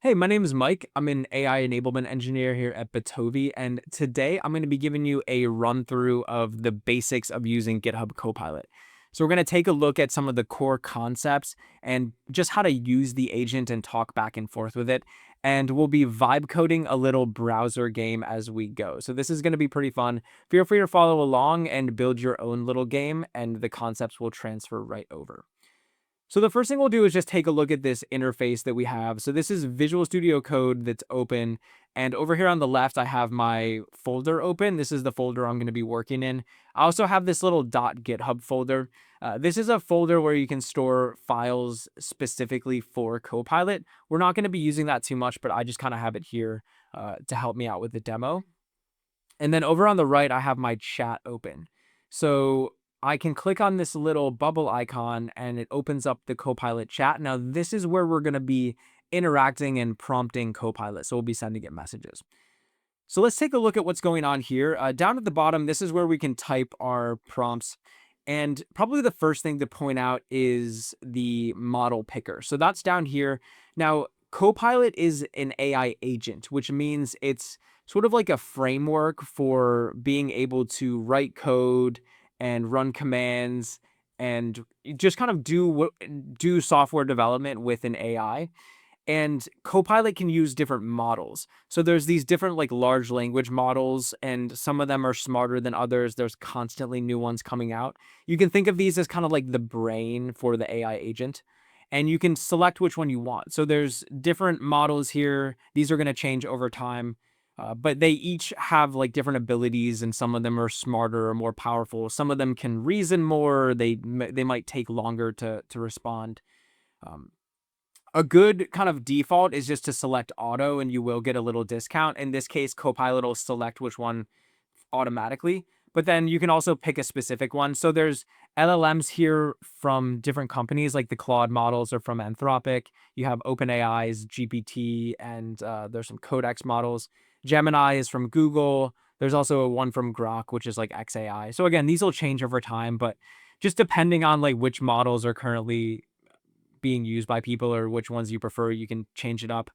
Hey, my name is Mike. I'm an AI enablement engineer here at Bitovi, and today I'm going to be giving you a run through of the basics of using GitHub Copilot. So we're going to take a look at some of the core concepts and just how to use the agent and talk back and forth with it. And we'll be vibe coding a little browser game as we go. So this is going to be pretty fun. Feel free to follow along and build your own little game, and the concepts will transfer right over. So the first thing we'll do is just take a look at this interface that we have. So this is Visual Studio Code that's open. And over here on the left, I have my folder open. This is the folder I'm going to be working in. I also have this little .github folder. This is a folder where you can store files specifically for Copilot. We're not going to be using that too much, but I just kind of have it here to help me out with the demo. And then over on the right, I have my chat open. So I can click on this little bubble icon and it opens up the Copilot chat. Now, this is where we're going to be interacting and prompting Copilot. So we'll be sending it messages. So let's take a look at what's going on here. Down at the bottom, this is where we can type our prompts. And probably the first thing to point out is the model picker. So that's down here. Now, Copilot is an AI agent, which means it's sort of like a framework for being able to write code and run commands and just kind of do software development with an AI. And Copilot can use different models. So there's these different like large language models, and some of them are smarter than others. There's constantly new ones coming out. You can think of these as kind of like the brain for the AI agent, and you can select which one you want. So there's different models here. These are going to change over time. But they each have like different abilities, and some of them are smarter or more powerful. Some of them can reason more. They might take longer to respond. Um, a good kind of default is just to select auto and you will get a little discount. In this case, Copilot will select which one automatically, but then you can also pick a specific one. So there's LLMs here from different companies, like the Claude models are from Anthropic. You have OpenAI's GPT, and there's some Codex models. Gemini is from Google. There's also one from Grok, which is like XAI. So again, these will change over time, but just depending on like which models are currently being used by people or which ones you prefer, you can change it up.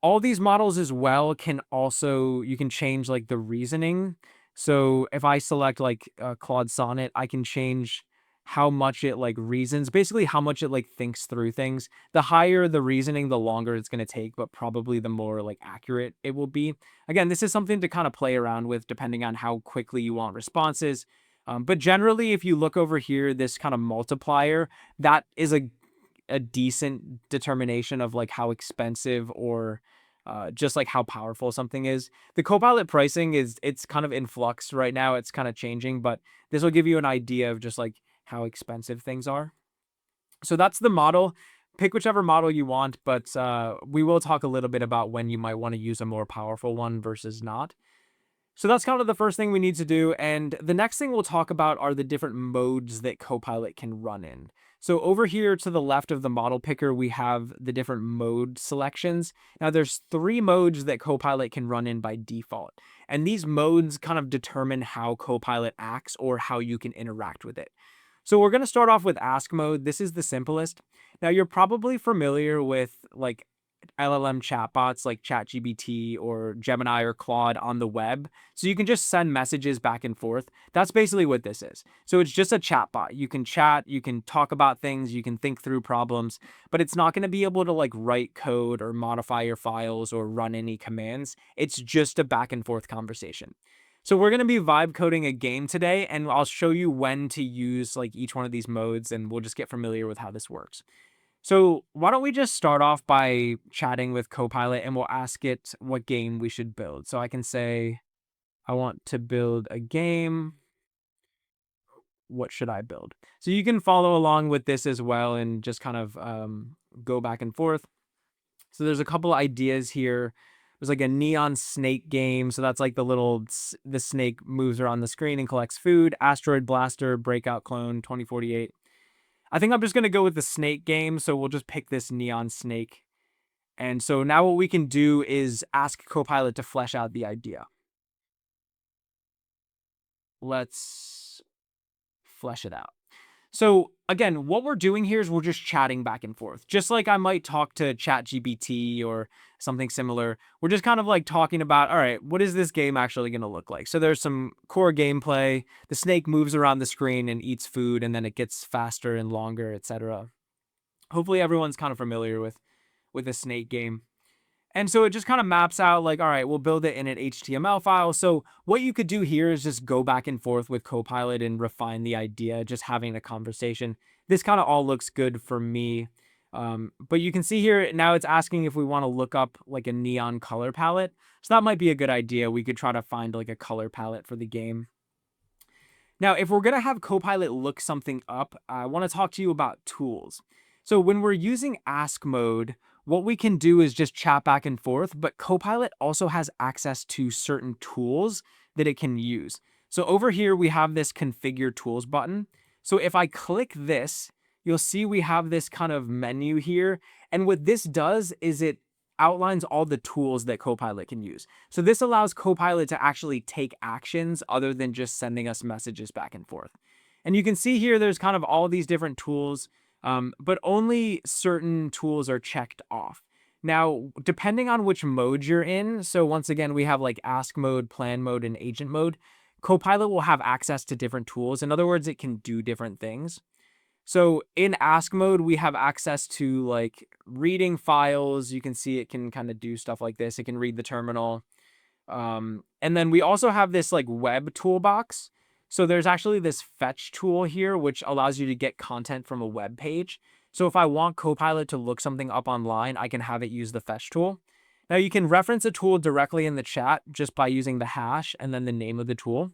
All these models as well can also, you can change like the reasoning. So if I select like Claude Sonnet, I can change how much it like reasons, basically how much it like thinks through things. The higher the reasoning, the longer it's going to take, but probably the more like accurate it will be. Again, this is something to kind of play around with depending on how quickly you want responses. But generally, if you look over here, this kind of multiplier, that is a decent determination of like how expensive or just like how powerful something is. The Copilot pricing it's kind of in flux right now. It's kind of changing, but this will give you an idea of just like how expensive things are. So that's the model. Pick whichever model you want, but we will talk a little bit about when you might want to use a more powerful one versus not. So that's kind of the first thing we need to do. And the next thing we'll talk about are the different modes that Copilot can run in. So over here to the left of the model picker, we have the different mode selections. Now there's 3 modes that Copilot can run in by default. And these modes kind of determine how Copilot acts or how you can interact with it. So we're going to start off with ask mode. This is the simplest. Now you're probably familiar with like LLM chatbots like ChatGPT or Gemini or Claude on the web. So you can just send messages back and forth. That's basically what this is. So it's just a chatbot. You can chat, you can talk about things, you can think through problems, but it's not going to be able to like write code or modify your files or run any commands. It's just a back and forth conversation. So we're going to be vibe coding a game today, and I'll show you when to use like each one of these modes, and we'll just get familiar with how this works. So why don't we just start off by chatting with Copilot and we'll ask it what game we should build. So I can say, I want to build a game. What should I build? So you can follow along with this as well and just kind of go back and forth. So there's a couple ideas here. There's like a neon snake game. So that's like the snake moves around the screen and collects food. Asteroid Blaster, Breakout Clone, 2048. I think I'm just going to go with the snake game. So we'll just pick this neon snake. And so now what we can do is ask Copilot to flesh out the idea. Let's flesh it out. So again, what we're doing here is we're just chatting back and forth. Just like I might talk to ChatGPT or something similar. We're just kind of like talking about, all right, what is this game actually going to look like? So there's some core gameplay. The snake moves around the screen and eats food, and then it gets faster and longer, etc. Hopefully everyone's kind of familiar with the snake game. And so it just kind of maps out like, all right, we'll build it in an HTML file. So what you could do here is just go back and forth with Copilot and refine the idea, just having a conversation. This kind of all looks good for me. But you can see here now it's asking if we want to look up like a neon color palette. So that might be a good idea. We could try to find like a color palette for the game. Now, if we're going to have Copilot look something up, I want to talk to you about tools. So when we're using ask mode, what we can do is just chat back and forth, but Copilot also has access to certain tools that it can use. So over here, we have this configure tools button. So if I click this, you'll see we have this kind of menu here. And what this does is it outlines all the tools that Copilot can use. So this allows Copilot to actually take actions other than just sending us messages back and forth. And you can see here, there's kind of all these different tools, but only certain tools are checked off. Now, depending on which mode you're in, so once again, we have like ask mode, plan mode, and agent mode, Copilot will have access to different tools. In other words, it can do different things. So in ask mode, we have access to like reading files. You can see it can kind of do stuff like this. It can read the terminal. And then we also have this like web toolbox. So there's actually this fetch tool here, which allows you to get content from a web page. So if I want Copilot to look something up online, I can have it use the fetch tool. Now you can reference a tool directly in the chat just by using the hash and then the name of the tool.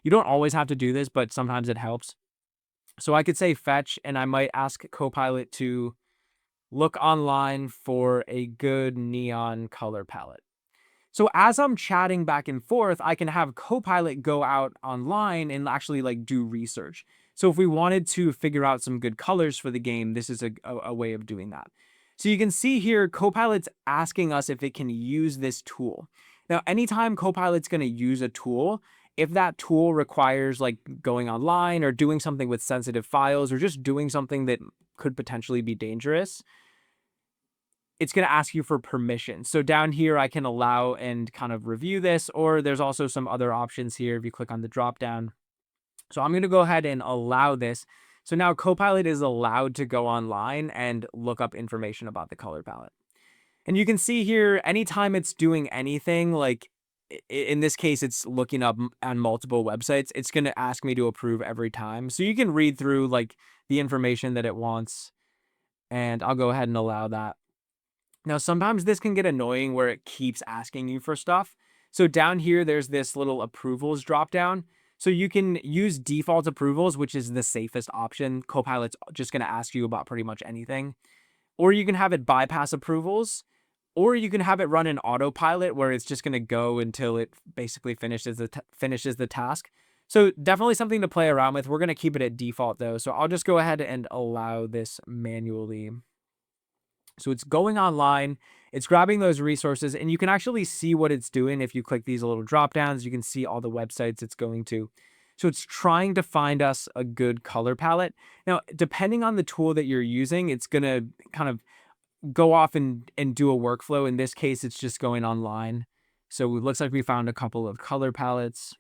You don't always have to do this, but sometimes it helps. So I could say fetch, and I might ask Copilot to look online for a good neon color palette. So as I'm chatting back and forth, I can have Copilot go out online and actually like do research. So if we wanted to figure out some good colors for the game, this is a way of doing that. So you can see here, Copilot's asking us if it can use this tool. Now, anytime Copilot's going to use a tool, if that tool requires like going online or doing something with sensitive files or just doing something that could potentially be dangerous, it's going to ask you for permission. So down here, I can allow and kind of review this, or there's also some other options here if you click on the drop down. So I'm going to go ahead and allow this. So now Copilot is allowed to go online and look up information about the color palette. And you can see here, anytime it's doing anything, like in this case, it's looking up on multiple websites, it's going to ask me to approve every time. So you can read through like the information that it wants, and I'll go ahead and allow that. Now, sometimes this can get annoying where it keeps asking you for stuff. So down here, there's this little approvals drop down. So you can use default approvals, which is the safest option. Copilot's just going to ask you about pretty much anything. Or you can have it bypass approvals, or you can have it run an autopilot where it's just going to go until it basically finishes the task. So definitely something to play around with. We're going to keep it at default though. So I'll just go ahead and allow this manually. So it's going online, it's grabbing those resources, and you can actually see what it's doing. If you click these little drop downs, you can see all the websites it's going to. So it's trying to find us a good color palette. Now, depending on the tool that you're using, it's going to kind of go off and do a workflow. In this case, it's just going online. So it looks like we found a couple of color palettes.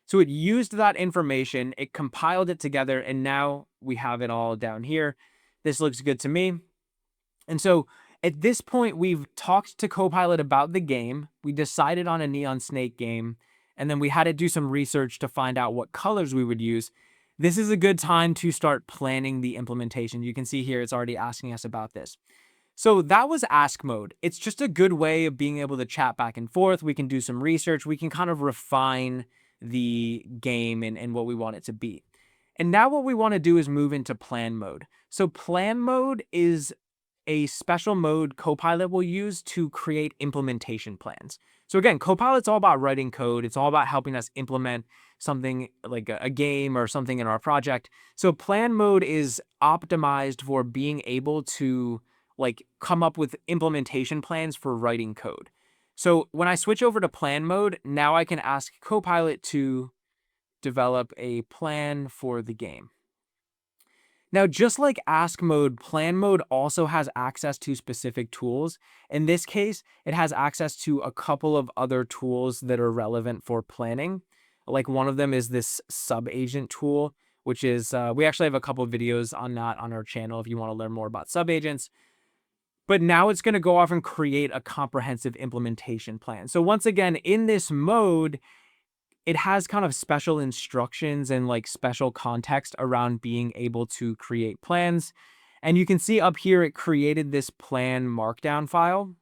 So it used that information, it compiled it together, and now we have it all down here. This looks good to me. And so at this point, we've talked to Copilot about the game. We decided on a Neon Snake game, and then we had to do some research to find out what colors we would use. This is a good time to start planning the implementation. You can see here, it's already asking us about this. So that was ask mode. It's just a good way of being able to chat back and forth. We can do some research. We can kind of refine the game and what we want it to be. And now what we want to do is move into plan mode. So plan mode is a special mode Copilot will use to create implementation plans. So again, Copilot's all about writing code. It's all about helping us implement something like a game or something in our project. So plan mode is optimized for being able to like come up with implementation plans for writing code. So when I switch over to plan mode, now I can ask Copilot to develop a plan for the game. Now, just like Ask mode, Plan mode also has access to specific tools. In this case, it has access to a couple of other tools that are relevant for planning. Like one of them is this sub-agent tool, which is, we actually have a couple of videos on that on our channel if you want to learn more about sub-agents. But now it's going to go off and create a comprehensive implementation plan. So once again, in this mode, it has kind of special instructions and like special context around being able to create plans. And you can see up here, it created this plan markdown file.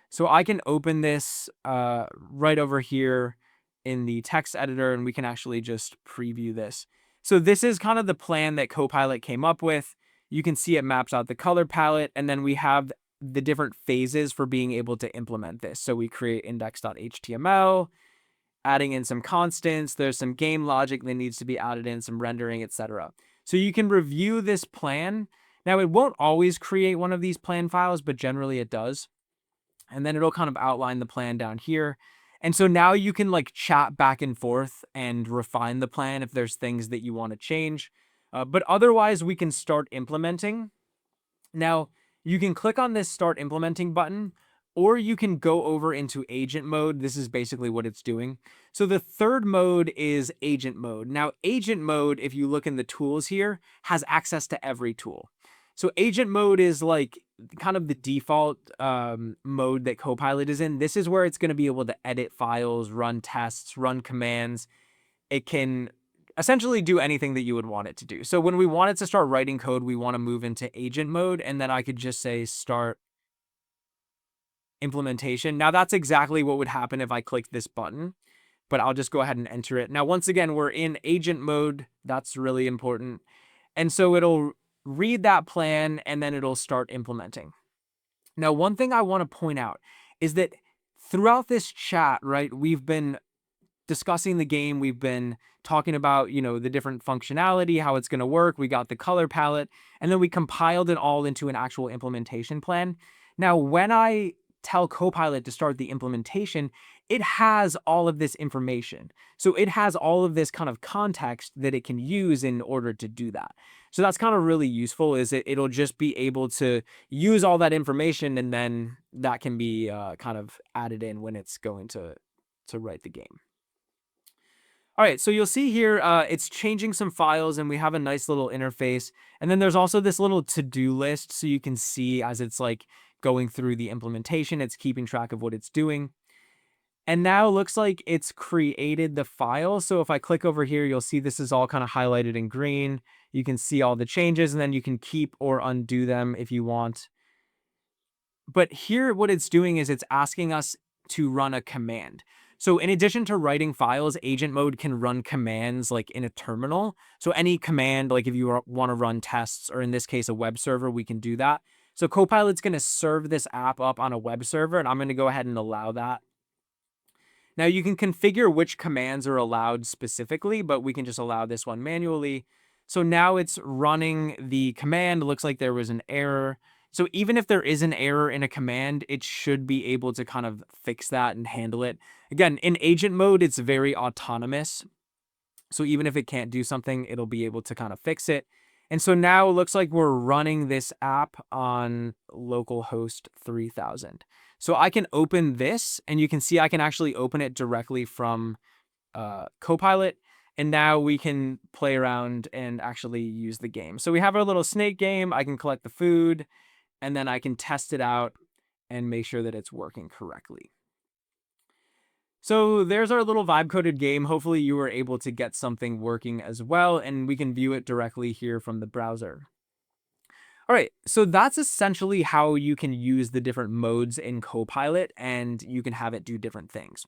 So I can open this right over here in the text editor, and we can actually just preview this. So this is kind of the plan that Copilot came up with. You can see it maps out the color palette, and then we have the different phases for being able to implement this. So we create index.html, adding in some constants, there's some game logic that needs to be added in, some rendering, etc. So you can review this plan. Now, it won't always create one of these plan files, but generally it does. And then it'll kind of outline the plan down here. And so now you can like chat back and forth and refine the plan if there's things that you want to change. But otherwise, we can start implementing. Now, you can click on this Start Implementing button, or you can go over into agent mode. This is basically what it's doing. So the third mode is agent mode. Now, agent mode, if you look in the tools here, has access to every tool. So agent mode is like kind of the default mode that Copilot is in. This is where it's going to be able to edit files, run tests, run commands. It can essentially do anything that you would want it to do. So when we want it to start writing code, we want to move into agent mode, and then I could just say start implementation. Now that's exactly what would happen if I clicked this button, but I'll just go ahead and enter it. Now, once again, we're in agent mode. That's really important. And so it'll read that plan, and then it'll start implementing. Now, one thing I want to point out is that throughout this chat, right, we've been discussing the game. We've been talking about, the different functionality, how it's going to work. We got the color palette, and then we compiled it all into an actual implementation plan. Now, when I tell Copilot to start the implementation, it has all of this information. So it has all of this kind of context that it can use in order to do that. So that's kind of really useful, is it'll just be able to use all that information, and then that can be kind of added in when it's going to write the game. All right, so you'll see here, it's changing some files, and we have a nice little interface. And then there's also this little to-do list, so you can see as it's like going through the implementation, it's keeping track of what it's doing. And now it looks like it's created the file. So if I click over here, you'll see this is all kind of highlighted in green. You can see all the changes, and then you can keep or undo them if you want. But here, what it's doing is it's asking us to run a command. So in addition to writing files, agent mode can run commands like in a terminal. So any command, like if you want to run tests, or in this case, a web server, we can do that. So Copilot's going to serve this app up on a web server, and I'm going to go ahead and allow that. Now you can configure which commands are allowed specifically, but we can just allow this one manually. So now it's running the command. It looks like there was an error. So even if there is an error in a command, it should be able to kind of fix that and handle it. Again, in agent mode, it's very autonomous. So even if it can't do something, it'll be able to kind of fix it. And so now it looks like we're running this app on localhost 3000. So I can open this, and you can see I can actually open it directly from Copilot. And now we can play around and actually use the game. So we have our little snake game. I can collect the food, and then I can test it out and make sure that it's working correctly. So there's our little vibe-coded game. Hopefully you were able to get something working as well, and we can view it directly here from the browser. All right, so that's essentially how you can use the different modes in Copilot, and you can have it do different things.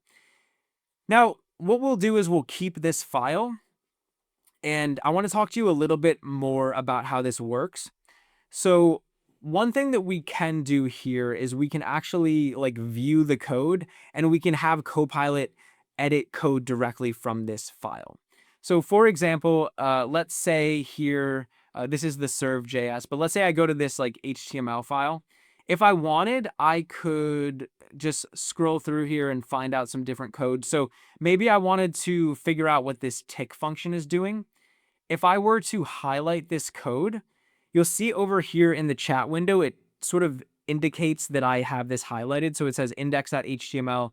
Now, what we'll do is we'll keep this file, and I want to talk to you a little bit more about how this works. So one thing that we can do here is we can actually like view the code, and we can have Copilot edit code directly from this file. So for example, let's say here, this is the serve.js, but let's say I go to this like HTML file. If I wanted, I could just scroll through here and find out some different code. So maybe I wanted to figure out what this tick function is doing. If I were to highlight this code, you'll see over here in the chat window, it sort of indicates that I have this highlighted. So it says index.html,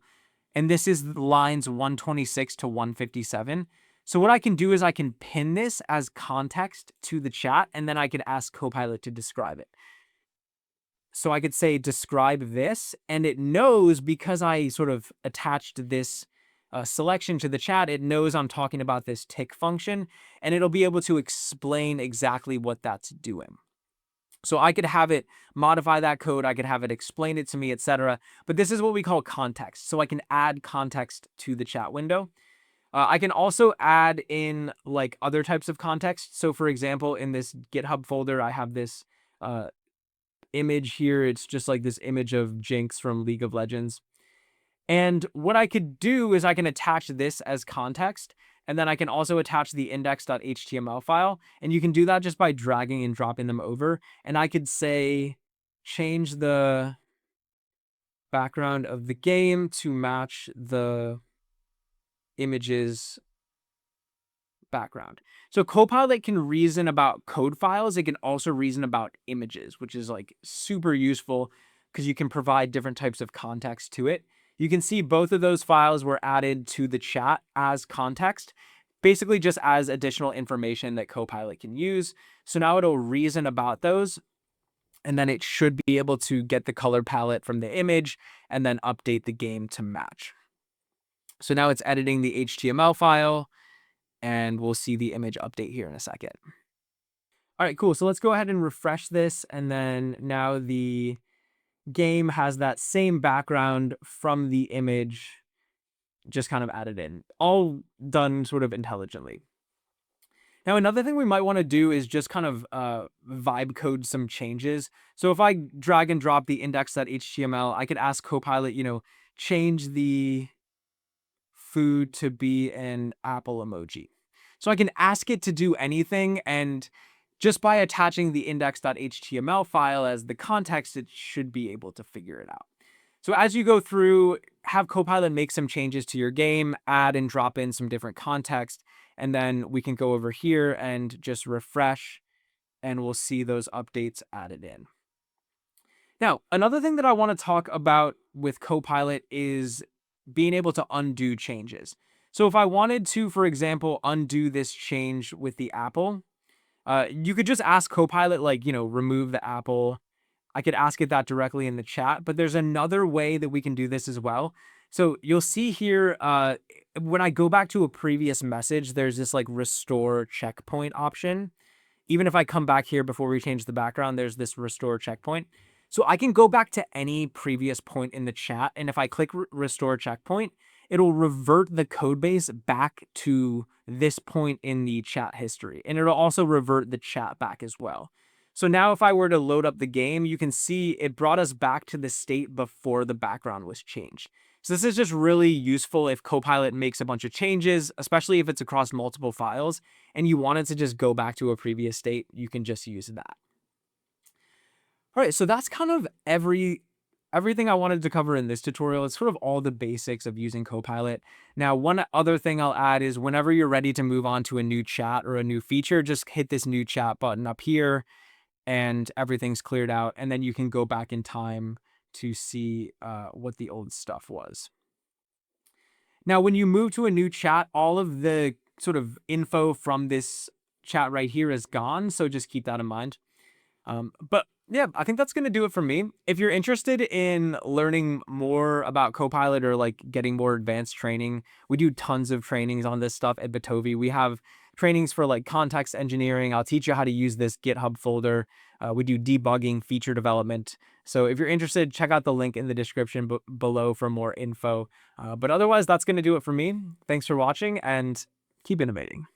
and this is lines 126 to 157. So what I can do is I can pin this as context to the chat, and then I could ask Copilot to describe it. So I could say, describe this, and it knows, because I sort of attached this selection to the chat, it knows I'm talking about this tick function, and it'll be able to explain exactly what that's doing. So I could have it modify that code, I could have it explain it to me, etc. But this is what we call context. So I can add context to the chat window. I can also add in like other types of context. So for example, in this GitHub folder, I have this image here. It's just like this image of Jinx from League of Legends. And what I could do is I can attach this as context, and then I can also attach the index.html file. And you can do that just by dragging and dropping them over. And I could say, change the background of the game to match the image's background. So Copilot can reason about code files. It can also reason about images, which is like super useful because you can provide different types of context to it. You can see both of those files were added to the chat as context, basically just as additional information that Copilot can use. So now it'll reason about those, and then it should be able to get the color palette from the image and then update the game to match. So now it's editing the HTML file, and we'll see the image update here in a second. All right, cool. So let's go ahead and refresh this, and then now the game has that same background from the image just kind of added in, all done sort of intelligently. Now, another thing we might want to do is just kind of vibe code some changes. So if I drag and drop the index.html, I could ask Copilot, change the food to be an apple emoji. So I can ask it to do anything, and just by attaching the index.html file as the context, it should be able to figure it out. So as you go through, have Copilot make some changes to your game, add and drop in some different context, and then we can go over here and just refresh, and we'll see those updates added in. Now, another thing that I want to talk about with Copilot is being able to undo changes. So if I wanted to, for example, undo this change with the apple, you could just ask Copilot, like, remove the apple. I could ask it that directly in the chat, but there's another way that we can do this as well. So you'll see here, when I go back to a previous message, there's this like restore checkpoint option. Even if I come back here before we change the background, there's this restore checkpoint. So I can go back to any previous point in the chat, and if I click restore checkpoint, it'll revert the code base back to this point in the chat history, and it'll also revert the chat back as well. So now if I were to load up the game, you can see it brought us back to the state before the background was changed. So this is just really useful if Copilot makes a bunch of changes, especially if it's across multiple files, and you want it to just go back to a previous state, you can just use that. All right, so that's kind of everything I wanted to cover in this tutorial. It's sort of all the basics of using Copilot. Now, one other thing I'll add is whenever you're ready to move on to a new chat or a new feature, just hit this new chat button up here, and everything's cleared out, and then you can go back in time to see what the old stuff was. Now, when you move to a new chat, all of the sort of info from this chat right here is gone, so just keep that in mind. But yeah, I think that's going to do it for me. If you're interested in learning more about Copilot or like getting more advanced training, we do tons of trainings on this stuff at Bitovi. We have trainings for like context engineering. I'll teach you how to use this GitHub folder. We do debugging, feature development. So if you're interested, check out the link in the description below for more info. But otherwise, that's going to do it for me. Thanks for watching, and keep innovating.